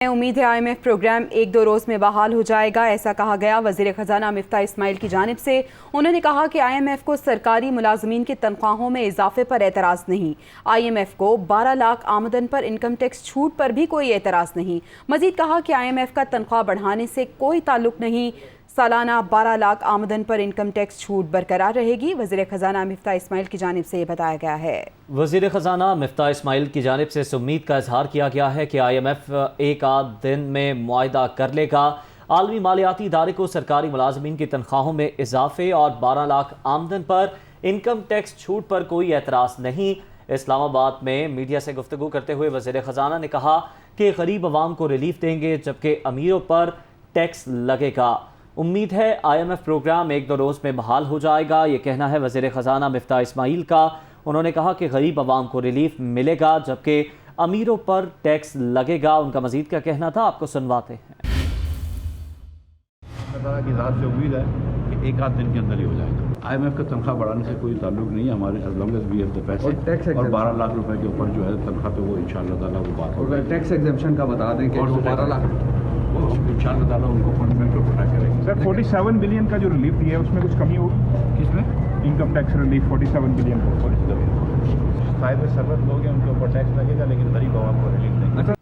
امید ہے IMF programme 1-2 روز میں بحال ہو جائے گا، ایسا کہا گیا وزیر خزانہ مفتاح اسماعیل کی جانب سے۔ انہوں نے کہا کہ IMF کو سرکاری ملازمین کی تنخواہوں میں اضافے پر اعتراض نہیں۔ IMF کو 12 لاکھ آمدن پر انکم ٹیکس چھوٹ پر بھی کوئی اعتراض نہیں۔ مزید کہا کہ IMF کا تنخواہ بڑھانے سے کوئی تعلق نہیں، سالانہ 12 لاکھ آمدن پر انکم ٹیکس چھوٹ برقرار رہے گی۔ وزیر خزانہ مفتاح اسماعیل کی جانب سے یہ بتایا گیا ہے۔ وزیر خزانہ مفتاح اسماعیل کی جانب سے اس امید کا اظہار کیا گیا ہے کہ IMF ایک آدھ دن میں معاہدہ کر لے گا۔ عالمی مالیاتی ادارے کو سرکاری ملازمین کی تنخواہوں میں اضافے اور 12 لاکھ آمدن پر انکم ٹیکس چھوٹ پر کوئی اعتراض نہیں۔ اسلام آباد میں میڈیا سے گفتگو کرتے ہوئے وزیر خزانہ نے کہا کہ غریب عوام کو ریلیف دیں گے جبکہ امیروں پر ٹیکس لگے گا۔ امید ہے IMF پروگرام 1-2 روز میں بحال ہو جائے گا، یہ کہنا ہے وزیر خزانہ مفتاح اسماعیل کا۔ انہوں نے کہا کہ غریب عوام کو ریلیف ملے گا جبکہ امیروں پر ٹیکس لگے گا۔ ان کا مزید کیا کہنا تھا، آپ کو سنواتے ہیں۔ اللہ تعالیٰ کی ذات سے امید ہے کہ ایک آدھ دن کے اندر ہی ہو جائے گا۔ IMF کا تنخواہ بڑھانے سے کوئی تعلق نہیں ہے ہمارے، as long as we have the پیسے، اور 12 لاکھ روپے کے اوپر جو ہے تنخواہ پہ وہ انشاءاللہ تعالیٰ وہ بات ہوگی۔ ٹیکس ایگزمپشن کا بتا دیں کہ 12 لاکھ وہ انشاءاللہ تعالیٰ ان کو فنڈمنٹ کو پتہ کریں گے۔ سر 47 بلین کا جو ریلیف دیا ہے اس میں کچھ کمی ہوگی؟ کس میں؟ انکم ٹیکس ریلیف 47 بلین کو صاحب سرورت لوگ ہیں ان کے اوپر ٹیکس لگے گا، لیکن غریب عوام کو ریلیف نہیں۔